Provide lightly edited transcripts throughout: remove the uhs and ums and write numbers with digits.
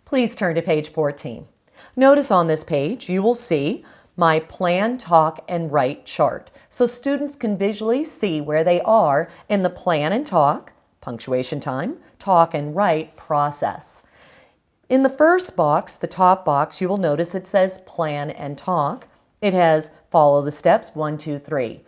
Please turn to page 14. Notice on this page you will see my plan, talk, and write chart. So students can visually see where they are in the plan and talk, punctuation time, talk and write process. In the first box, the top box, you will notice it says plan and talk. It has follow the steps 1, 2, 3.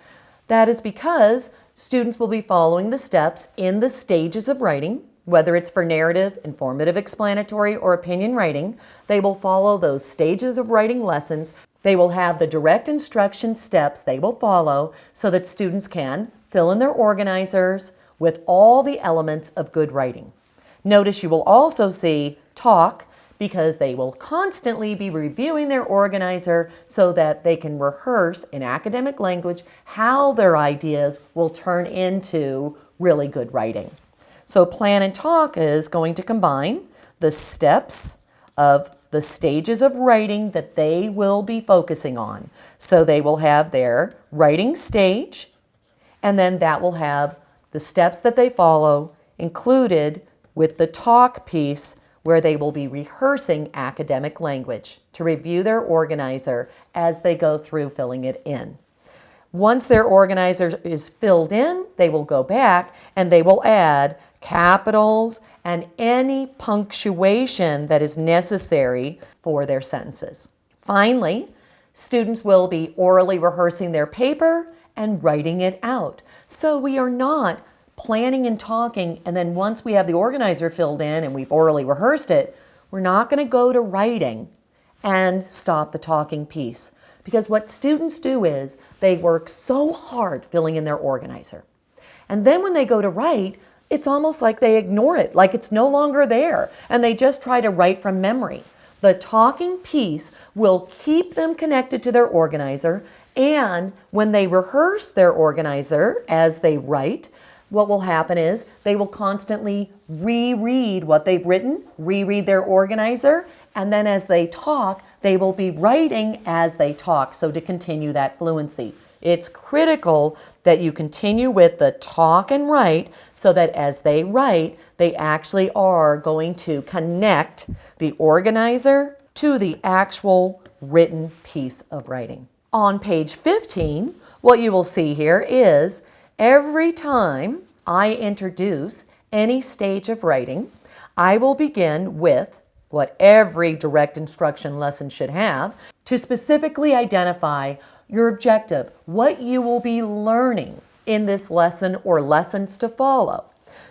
That is because students will be following the steps in the stages of writing. Whether it's for narrative, informative, explanatory, or opinion writing, they will follow those stages of writing lessons. They will have the direct instruction steps they will follow so that students can fill in their organizers with all the elements of good writing. Notice you will also see talk because they will constantly be reviewing their organizer so that they can rehearse in academic language how their ideas will turn into really good writing. So plan and talk is going to combine the steps of the stages of writing that they will be focusing on. So they will have their writing stage, and then that will have the steps that they follow included with the talk piece where they will be rehearsing academic language to review their organizer as they go through filling it in. Once their organizer is filled in, they will go back and they will add capitals and any punctuation that is necessary for their sentences. Finally, students will be orally rehearsing their paper and writing it out. So we are not planning and talking, and then once we have the organizer filled in and we've orally rehearsed it, we're not going to go to writing and stop the talking piece. Because what students do is they work so hard filling in their organizer. And then when they go to write, it's almost like they ignore it, like it's no longer there, and they just try to write from memory. The talking piece will keep them connected to their organizer, and when they rehearse their organizer as they write, what will happen is they will constantly reread what they've written, reread their organizer, and then as they talk, they will be writing as they talk, so to continue that fluency. It's critical that you continue with the talk and write so that as they write, they actually are going to connect the organizer to the actual written piece of writing. On page 15, what you will see here is every time I introduce any stage of writing, I will begin with what every direct instruction lesson should have to specifically identify your objective, what you will be learning in this lesson or lessons to follow.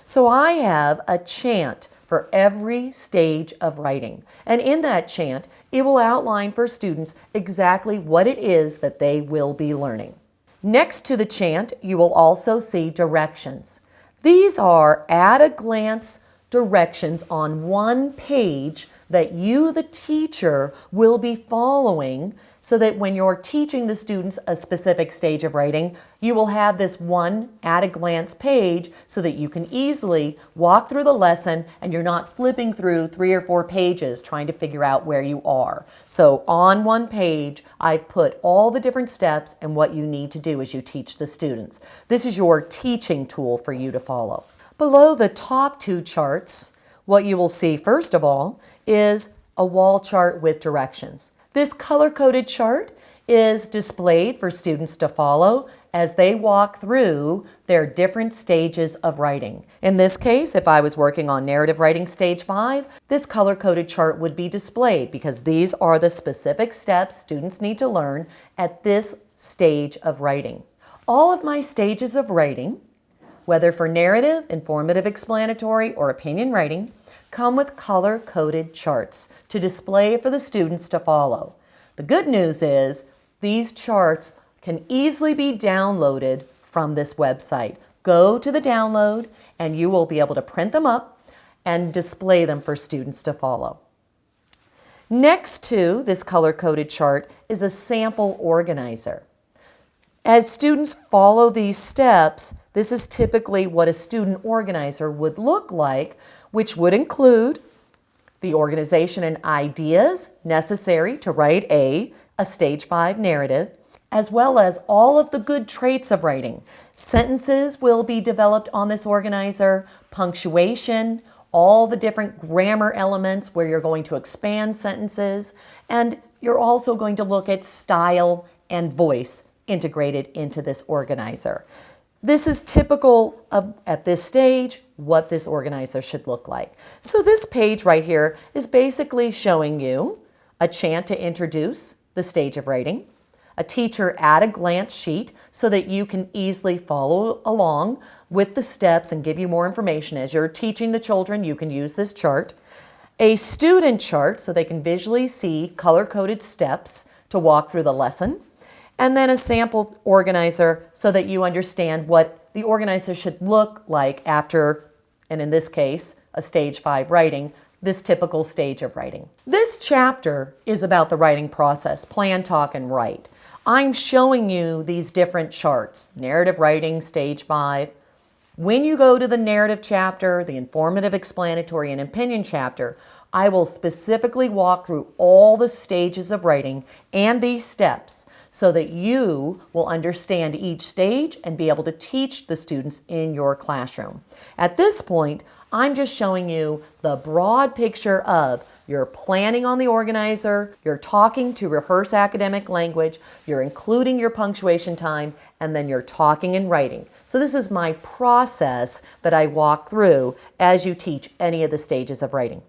So I have a chant for every stage of writing. And in that chant, it will outline for students exactly what it is that they will be learning. Next to the chant, you will also see directions. These are at-a-glance directions on one page that you, the teacher, will be following so that when you're teaching the students a specific stage of writing, you will have this one at-a-glance page so that you can easily walk through the lesson and you're not flipping through 3 or 4 pages trying to figure out where you are. So on one page, I've put all the different steps and what you need to do as you teach the students. This is your teaching tool for you to follow. Below the top 2 charts, what you will see first of all is a wall chart with directions. This color-coded chart is displayed for students to follow as they walk through their different stages of writing. In this case, if I was working on narrative writing stage 5, this color-coded chart would be displayed because these are the specific steps students need to learn at this stage of writing. All of my stages of writing, whether for narrative, informative, explanatory, or opinion writing, come with color-coded charts to display for the students to follow. The good news is these charts can easily be downloaded from this website. Go to the download and you will be able to print them up and display them for students to follow. Next to this color-coded chart is a sample organizer. As students follow these steps, this is typically what a student organizer would look like, which would include the organization and ideas necessary to write a stage 5 narrative, as well as all of the good traits of writing. Sentences will be developed on this organizer, punctuation, all the different grammar elements where you're going to expand sentences, and you're also going to look at style and voice integrated into this organizer. This is typical of, at this stage, what this organizer should look like. So this page right here is basically showing you a chant to introduce the stage of writing, a teacher at a glance sheet so that you can easily follow along with the steps and give you more information. As you're teaching the children, you can use this chart. A student chart so they can visually see color-coded steps to walk through the lesson. And then a sample organizer so that you understand what the organizer should look like after, and in this case, a stage 5 writing, this typical stage of writing. This chapter is about the writing process, plan, talk, and write. I'm showing you these different charts, narrative writing, stage 5. When you go to the narrative chapter, the informative, explanatory, and opinion chapter, I will specifically walk through all the stages of writing and these steps so that you will understand each stage and be able to teach the students in your classroom. At this point, I'm just showing you the broad picture of you're planning on the organizer, you're talking to rehearse academic language, you're including your punctuation time, and then you're talking and writing. So this is my process that I walk through as you teach any of the stages of writing.